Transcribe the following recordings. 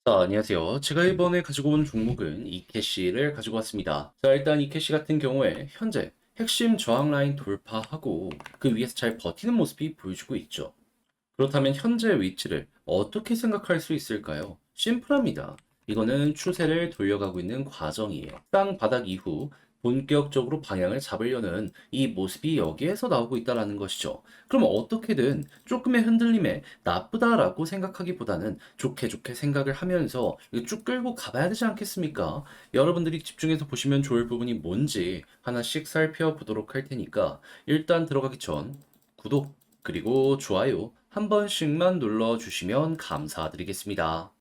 안녕하세요. 제가 이번에 가지고 온 종목은 이캐시를 가지고 왔습니다. 자, 일단 이캐시 같은 경우에 현재 핵심 저항 라인 돌파하고 그 위에서 잘 버티는 모습이 보여주고 있죠. 그렇다면 현재 위치를 어떻게 생각할 수 있을까요? 심플합니다. 이거는 추세를 돌려가고 있는 과정이에요. 땅 바닥 이후 본격적으로 방향을 잡으려는 이 모습이 여기에서 나오고 있다는 것이죠. 그럼 어떻게든 조금의 흔들림에 나쁘다라고 생각하기보다는 좋게 좋게 생각을 하면서 이거 쭉 끌고 가봐야 되지 않겠습니까? 여러분들이 집중해서 보시면 좋을 부분이 뭔지 하나씩 살펴보도록 할 테니까 일단 들어가기 전 구독 그리고 좋아요 한 번씩만 눌러주시면 감사드리겠습니다.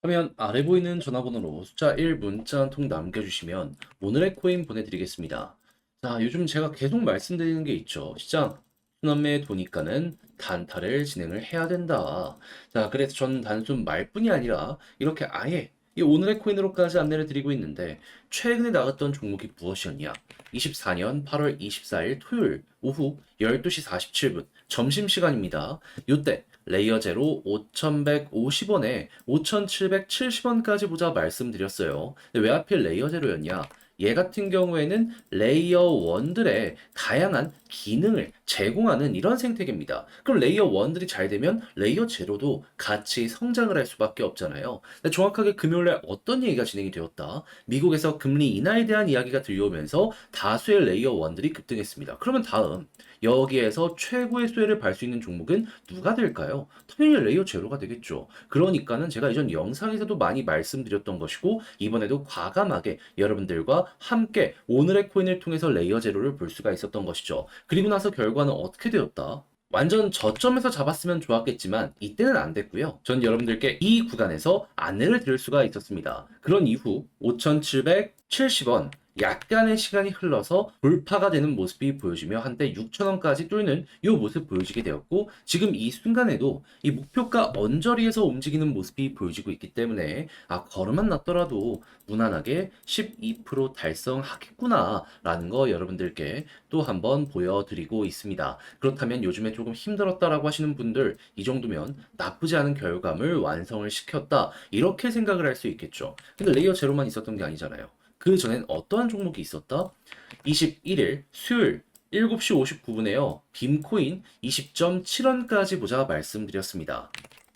화면 아래 보이는 전화번호로 숫자 1 문자 한 통 남겨주시면 오늘의 코인 보내드리겠습니다. 자, 요즘 제가 계속 말씀드리는 게 있죠. 시장 순환매 도니까는 단타를 진행을 해야 된다. 자, 그래서 저는 단순 말뿐이 아니라 이렇게 아예 이 오늘의 코인으로까지 안내를 드리고 있는데 최근에 나갔던 종목이 무엇이었냐? 24년 8월 24일 토요일 오후 12시 47분 점심시간입니다. 요때 레이어 제로 5,150원에 5,770원까지 보자 말씀드렸어요. 근데 왜 하필 레이어 제로였냐? 얘 같은 경우에는 레이어 1들의 다양한 기능을 제공하는 이런 생태계입니다. 그럼 레이어 1들이 잘 되면 레이어 제로도 같이 성장을 할 수밖에 없잖아요. 근데 정확하게 금요일에 어떤 얘기가 진행이 되었다? 미국에서 금리 인하에 대한 이야기가 들려오면서 다수의 레이어 1들이 급등했습니다. 그러면 다음 여기에서 최고의 수혜를 발 수 있는 종목은 누가 될까요? 당연히 레이어 제로가 되겠죠. 그러니까는 제가 이전 영상에서도 많이 말씀드렸던 것이고 이번에도 과감하게 여러분들과 함께 오늘의 코인을 통해서 레이어 제로를 볼 수가 있었던 것이죠. 그리고 나서 결과는 어떻게 되었다? 완전 저점에서 잡았으면 좋았겠지만 이때는 안 됐고요. 전 여러분들께 이 구간에서 안내를 드릴 수가 있었습니다. 그런 이후 5,770원 약간의 시간이 흘러서 돌파가 되는 모습이 보여지며 한때 6,000원까지 뚫는 이 모습 보여지게 되었고 지금 이 순간에도 이 목표가 언저리에서 움직이는 모습이 보여지고 있기 때문에 걸음만 났더라도 무난하게 12% 달성하겠구나 라는 거 여러분들께 또 한번 보여드리고 있습니다. 그렇다면 요즘에 조금 힘들었다라고 하시는 분들 이 정도면 나쁘지 않은 결과물 완성을 시켰다 이렇게 생각을 할 수 있겠죠. 근데 레이어 제로만 있었던 게 아니잖아요. 그 전엔 어떠한 종목이 있었다? 21일 수요일 7시 59분에요. 빔코인 20.7원까지 보자 말씀드렸습니다.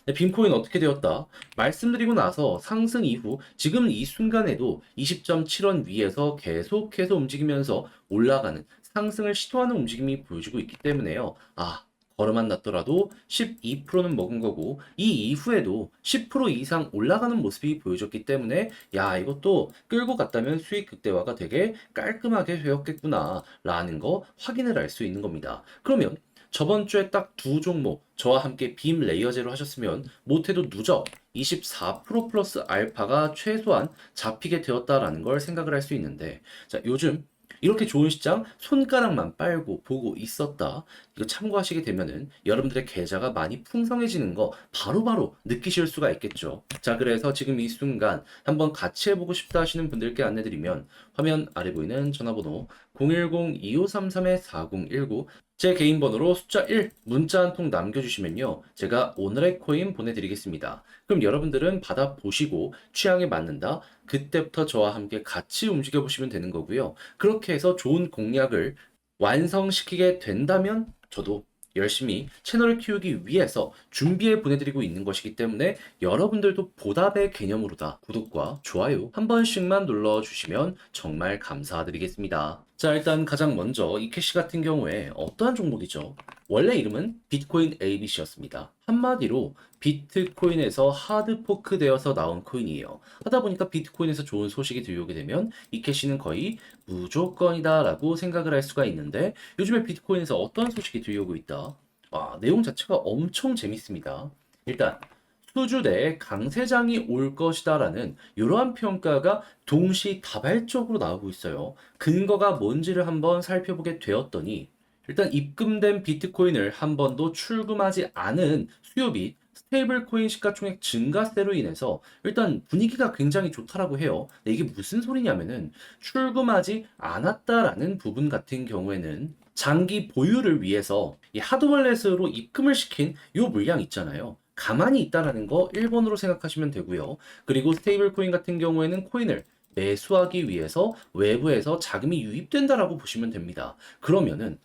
네, 빔코인 어떻게 되었다? 말씀드리고 나서 상승 이후 지금 이 순간에도 20.7원 위에서 계속해서 움직이면서 올라가는 상승을 시도하는 움직임이 보여지고 있기 때문에요. 걸음만 났더라도 12%는 먹은 거고 이 이후에도 10% 이상 올라가는 모습이 보여졌기 때문에 이것도 끌고 갔다면 수익 극대화가 되게 깔끔하게 되었겠구나 라는 거 확인을 할 수 있는 겁니다. 그러면 저번 주에 딱 두 종목 저와 함께 빔 레이어제로 하셨으면 못해도 누적 24% 플러스 알파가 최소한 잡히게 되었다라는 걸 생각을 할 수 있는데 자, 요즘 이렇게 좋은 시장 손가락만 빨고 보고 있었다. 이거 참고하시게 되면은 여러분들의 계좌가 많이 풍성해지는 거 바로바로 느끼실 수가 있겠죠. 자, 그래서 지금 이 순간 한번 같이 해보고 싶다 하시는 분들께 안내드리면 화면 아래 보이는 전화번호 010-2533-4019 제 개인 번호로 숫자 1 문자 한 통 남겨주시면요. 제가 오늘의 코인 보내드리겠습니다. 그럼 여러분들은 받아보시고 취향에 맞는다. 그때부터 저와 함께 같이 움직여 보시면 되는 거고요. 그렇게 해서 좋은 공략을 완성시키게 된다면 저도 열심히 채널을 키우기 위해서 준비해 보내드리고 있는 것이기 때문에 여러분들도 보답의 개념으로다 구독과 좋아요 한 번씩만 눌러주시면 정말 감사드리겠습니다. 자, 일단 가장 먼저 이 캐시 같은 경우에 어떠한 종목이죠? 원래 이름은 비트코인 ABC였습니다. 한마디로 비트코인에서 하드포크 되어서 나온 코인이에요. 하다 보니까 비트코인에서 좋은 소식이 들려오게 되면 이 캐시는 거의 무조건이다라고 생각을 할 수가 있는데 요즘에 비트코인에서 어떤 소식이 들려오고 있다? 내용 자체가 엄청 재밌습니다. 일단 수주 내에 강세장이 올 것이다라는 이러한 평가가 동시다발적으로 나오고 있어요. 근거가 뭔지를 한번 살펴보게 되었더니 일단 입금된 비트코인을 한 번도 출금하지 않은 수요 및 스테이블 코인 시가총액 증가세로 인해서 일단 분위기가 굉장히 좋다라고 해요. 근데 이게 무슨 소리냐면은 출금하지 않았다라는 부분 같은 경우에는 장기 보유를 위해서 이 하드월렛으로 입금을 시킨 요 물량 있잖아요. 가만히 있다라는 거 1번으로 생각하시면 되고요. 그리고 스테이블 코인 같은 경우에는 코인을 매수하기 위해서 외부에서 자금이 유입된다라고 보시면 됩니다. 그러면은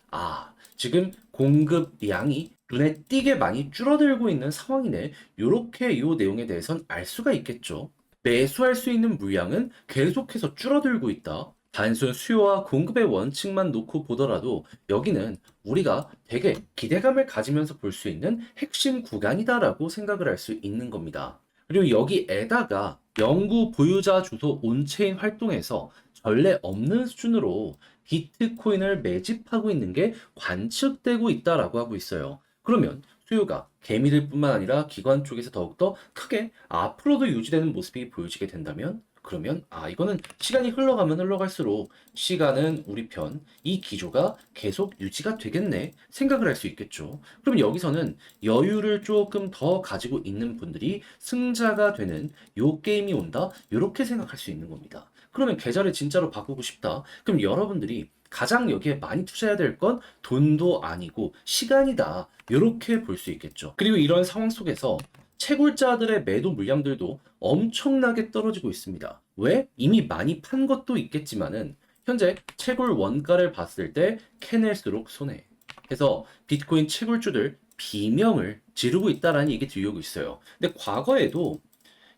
지금 공급량이 눈에 띄게 많이 줄어들고 있는 상황이네. 요렇게 요 내용에 대해선 알 수가 있겠죠. 매수할 수 있는 물량은 계속해서 줄어들고 있다. 단순 수요와 공급의 원칙만 놓고 보더라도 여기는 우리가 되게 기대감을 가지면서 볼 수 있는 핵심 구간이다라고 생각을 할 수 있는 겁니다. 그리고 여기에다가 영구 보유자 주소 온체인 활동에서 전례 없는 수준으로 비트코인을 매집하고 있는 게 관측되고 있다라고 하고 있어요. 그러면 수요가 개미들 뿐만 아니라 기관 쪽에서 더욱더 크게 앞으로도 유지되는 모습이 보여지게 된다면 그러면 이거는 시간이 흘러가면 흘러갈수록 시간은 우리 편, 이 기조가 계속 유지가 되겠네 생각을 할 수 있겠죠. 그럼 여기서는 여유를 조금 더 가지고 있는 분들이 승자가 되는 요 게임이 온다 이렇게 생각할 수 있는 겁니다. 그러면 계좌를 진짜로 바꾸고 싶다. 그럼 여러분들이 가장 여기에 많이 투자해야 될 건 돈도 아니고 시간이다. 이렇게 볼 수 있겠죠. 그리고 이런 상황 속에서 채굴자들의 매도 물량들도 엄청나게 떨어지고 있습니다. 왜? 이미 많이 판 것도 있겠지만은 현재 채굴 원가를 봤을 때 캐낼수록 손해. 그래서 비트코인 채굴주들 비명을 지르고 있다라는 얘기 들리고 있어요. 근데 과거에도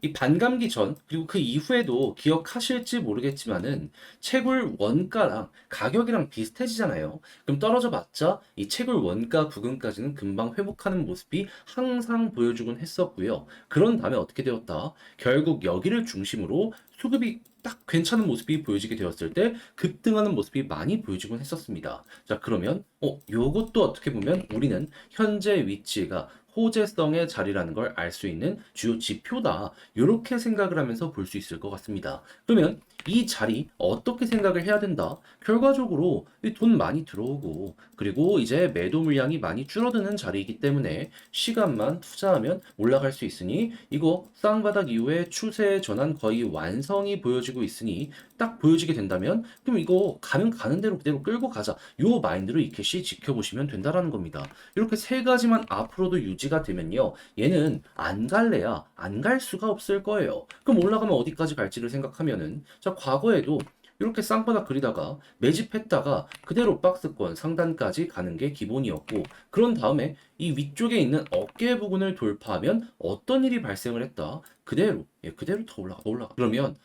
이 반감기 전 그리고 그 이후에도 기억하실지 모르겠지만은 채굴 원가랑 가격이랑 비슷해지잖아요. 그럼 떨어져 봤자 이 채굴 원가 부근까지는 금방 회복하는 모습이 항상 보여주곤 했었고요. 그런 다음에 어떻게 되었다? 결국 여기를 중심으로 수급이 딱 괜찮은 모습이 보여지게 되었을 때 급등하는 모습이 많이 보여지곤 했었습니다. 자, 그러면 요것도 어떻게 보면 우리는 현재 위치가 호재성의 자리라는 걸 알 수 있는 주요 지표다. 이렇게 생각을 하면서 볼 수 있을 것 같습니다. 그러면 이 자리 어떻게 생각을 해야 된다? 결과적으로 돈 많이 들어오고 그리고 이제 매도 물량이 많이 줄어드는 자리이기 때문에 시간만 투자하면 올라갈 수 있으니 이거 쌍바닥 이후에 추세의 전환 거의 완성이 보여지고 있으니 딱 보여지게 된다면 그럼 이거 가면 가는 대로 그대로 끌고 가자. 요 마인드로 이 캐시 지켜보시면 된다라는 겁니다. 이렇게 세 가지만 앞으로도 유지가 되면요. 얘는 안 갈래야 안 갈 수가 없을 거예요. 그럼 올라가면 어디까지 갈지를 생각하면은 자, 과거에도 이렇게 쌍바닥 그리다가 매집했다가 그대로 박스권 상단까지 가는 게 기본이었고 그런 다음에 이 위쪽에 있는 어깨 부분을 돌파하면 어떤 일이 발생을 했다. 그대로 그대로 더 올라가. 그러면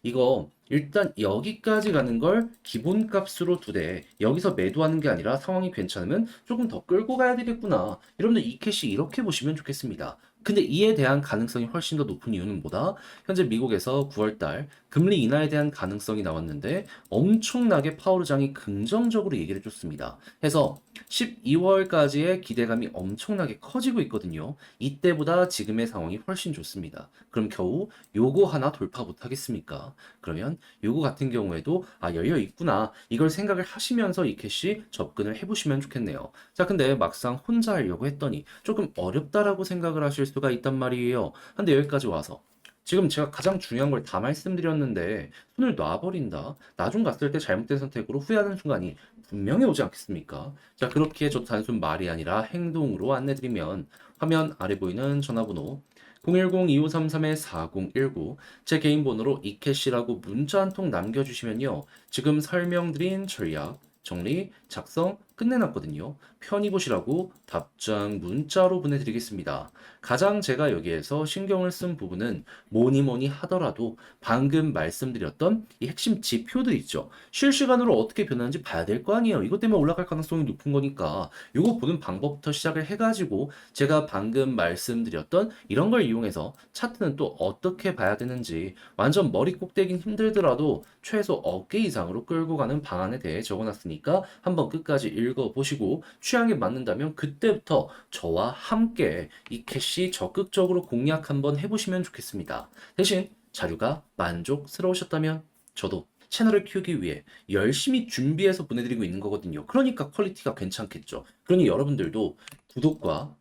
이거 일단 여기까지 가는 걸 기본값으로 두되 여기서 매도하는 게 아니라 상황이 괜찮으면 조금 더 끌고 가야 되겠구나. 여러분들 이 캐시 이렇게 보시면 좋겠습니다. 근데 이에 대한 가능성이 훨씬 더 높은 이유는 뭐다? 현재 미국에서 9월달 금리 인하에 대한 가능성이 나왔는데 엄청나게 파월의장이 긍정적으로 얘기를 해줬습니다. 해서 12월까지의 기대감이 엄청나게 커지고 있거든요. 이때보다 지금의 상황이 훨씬 좋습니다. 그럼 겨우 요거 하나 돌파 못하겠습니까? 그러면 요거 같은 경우에도 열려 있구나 이걸 생각을 하시면서 이 캐시 접근을 해보시면 좋겠네요. 자, 근데 막상 혼자 하려고 했더니 조금 어렵다라고 생각을 하실 수가 있단 말이에요. 근데 여기까지 와서 지금 제가 가장 중요한 걸 다 말씀드렸는데 손을 놔버린다. 나중 갔을 때 잘못된 선택으로 후회하는 순간이 분명히 오지 않겠습니까? 자, 그렇게 저 단순 말이 아니라 행동으로 안내드리면 화면 아래 보이는 전화번호 010-2533-4019 제 개인 번호로 이캐시라고 문자 한 통 남겨주시면요. 지금 설명드린 전략, 정리, 작성 끝내놨거든요. 편히 보시라고 답장 문자로 보내드리겠습니다. 가장 제가 여기에서 신경을 쓴 부분은 뭐니 하더라도 방금 말씀드렸던 이 핵심 지표들 있죠. 실시간으로 어떻게 변하는지 봐야 될 거 아니에요. 이것 때문에 올라갈 가능성이 높은 거니까 이거 보는 방법부터 시작을 해가지고 제가 방금 말씀드렸던 이런 걸 이용해서 차트는 또 어떻게 봐야 되는지 완전 머리 꼭대기는 힘들더라도 최소 어깨 이상으로 끌고 가는 방안에 대해 적어놨으니까 한번 끝까지 읽어보시고 취향에 맞는다면 그때부터 저와 함께 이 캐시 적극적으로 공략 한번 해보시면 좋겠습니다. 대신 자료가 만족스러우셨다면 저도 채널을 키우기 위해 열심히 준비해서 보내드리고 있는 거거든요. 그러니까 퀄리티가 괜찮겠죠. 그러니 여러분들도 구독과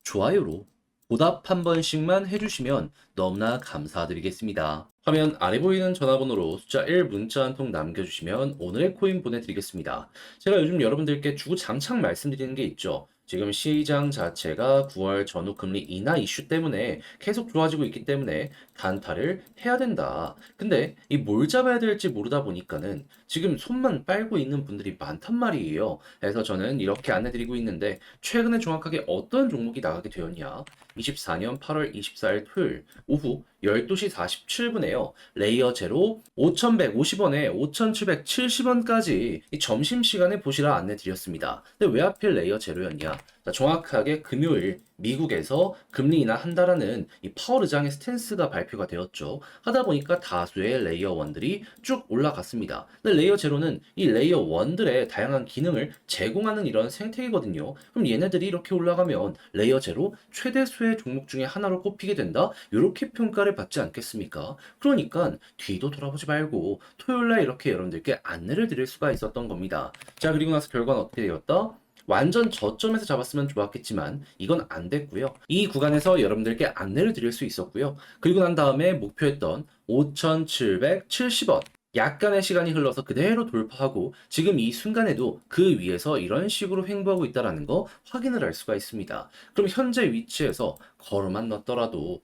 좋아요로 보답 한 번씩만 해주시면 너무나 감사드리겠습니다. 화면 아래 보이는 전화번호로 숫자 1 문자 한 통 남겨주시면 오늘의 코인 보내드리겠습니다. 제가 요즘 여러분들께 주구장창 말씀드리는 게 있죠. 지금 시장 자체가 9월 전후 금리 인하 이슈 때문에 계속 좋아지고 있기 때문에 단타를 해야 된다. 근데 이 뭘 잡아야 될지 모르다 보니까는 지금 손만 빨고 있는 분들이 많단 말이에요. 그래서 저는 이렇게 안내드리고 있는데 최근에 정확하게 어떤 종목이 나가게 되었냐? 24년 8월 24일 토요일 오후 12시 47분에요. 레이어 제로 5,150원에 5,770원까지 이 점심시간에 보시라 안내 드렸습니다. 근데 왜 하필 레이어 제로였냐? 자, 정확하게 금요일 미국에서 금리 인하한다라는 이 파월 의장의 스탠스가 발표가 되었죠. 하다 보니까 다수의 레이어 원들이 쭉 올라갔습니다. 근데 레이어 제로는 이 레이어 원들의 다양한 기능을 제공하는 이런 생태계거든요. 그럼 얘네들이 이렇게 올라가면 레이어 제로 최대수의 종목 중에 하나로 꼽히게 된다? 이렇게 평가를 받지 않겠습니까? 그러니까 뒤도 돌아보지 말고 토요일날 이렇게 여러분들께 안내를 드릴 수가 있었던 겁니다. 자, 그리고 나서 결과는 어떻게 되었다? 완전 저점에서 잡았으면 좋았겠지만 이건 안 됐고요. 이 구간에서 여러분들께 안내를 드릴 수 있었고요. 그리고 난 다음에 목표했던 5,770원 약간의 시간이 흘러서 그대로 돌파하고 지금 이 순간에도 그 위에서 이런 식으로 횡보하고 있다는 거 확인을 할 수가 있습니다. 그럼 현재 위치에서 걸어만 넣더라도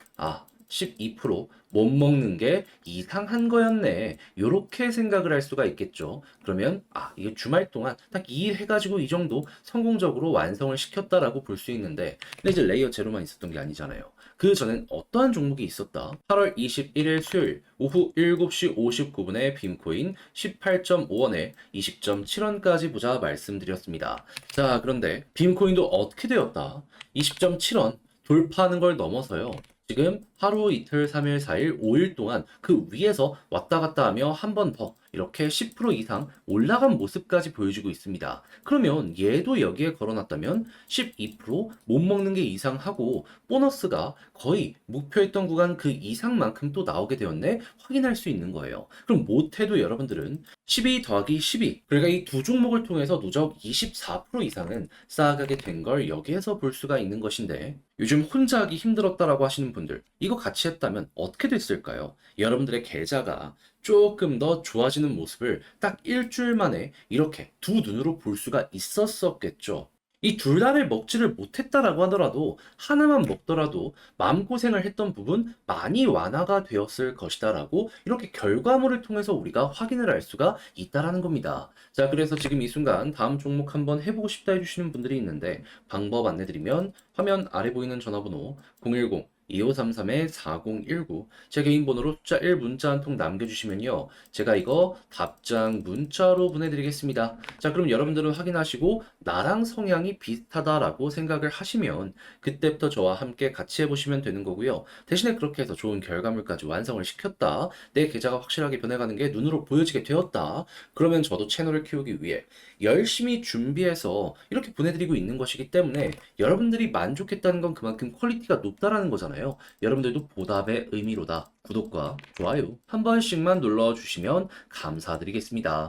12%못 먹는 게 이상한 거였네. 요렇게 생각을 할 수가 있겠죠. 그러면 이게 주말 동안 딱 이 해가지고 이 정도 성공적으로 완성을 시켰다라고 볼 수 있는데 근데 이제 레이어 제로만 있었던 게 아니잖아요. 그 전엔 어떠한 종목이 있었다? 8월 21일 수요일 오후 7시 59분에 빔코인 18.5원에 20.7원까지 보자 말씀드렸습니다. 자, 그런데 빔코인도 어떻게 되었다? 20.7원 돌파하는 걸 넘어서요. 지금 하루, 이틀, 3일, 4일, 5일 동안 그 위에서 왔다 갔다 하며 한 번 더 이렇게 10% 이상 올라간 모습까지 보여주고 있습니다. 그러면 얘도 여기에 걸어놨다면 12%못 먹는 게 이상하고 보너스가 거의 목표했던 구간 그 이상만큼 또 나오게 되었네 확인할 수 있는 거예요. 그럼 못해도 여러분들은 12 더하기 12 그러니까 이 두 종목을 통해서 누적 24% 이상은 쌓아가게 된 걸 여기에서 볼 수가 있는 것인데 요즘 혼자 하기 힘들었다라고 하시는 분들 이거 같이 했다면 어떻게 됐을까요? 여러분들의 계좌가 조금 더 좋아지는 모습을 딱 일주일 만에 이렇게 두 눈으로 볼 수가 있었었겠죠. 이 둘 다를 먹지를 못했다라고 하더라도 하나만 먹더라도 마음고생을 했던 부분 많이 완화가 되었을 것이다라고 이렇게 결과물을 통해서 우리가 확인을 할 수가 있다라는 겁니다. 자, 그래서 지금 이 순간 다음 종목 한번 해보고 싶다 해주시는 분들이 있는데 방법 안내드리면 화면 아래 보이는 전화번호 010 2533-4019 제 개인 번호로 숫자 1 문자 한 통 남겨주시면요. 제가 이거 답장 문자로 보내드리겠습니다. 자, 그럼 여러분들은 확인하시고 나랑 성향이 비슷하다라고 생각을 하시면 그때부터 저와 함께 같이 해보시면 되는 거고요. 대신에 그렇게 해서 좋은 결과물까지 완성을 시켰다. 내 계좌가 확실하게 변해가는 게 눈으로 보여지게 되었다. 그러면 저도 채널을 키우기 위해 열심히 준비해서 이렇게 보내드리고 있는 것이기 때문에 여러분들이 만족했다는 건 그만큼 퀄리티가 높다라는 거잖아요. 여러분들도 보답의 의미로다. 구독과 좋아요 한 번씩만 눌러주시면 감사드리겠습니다.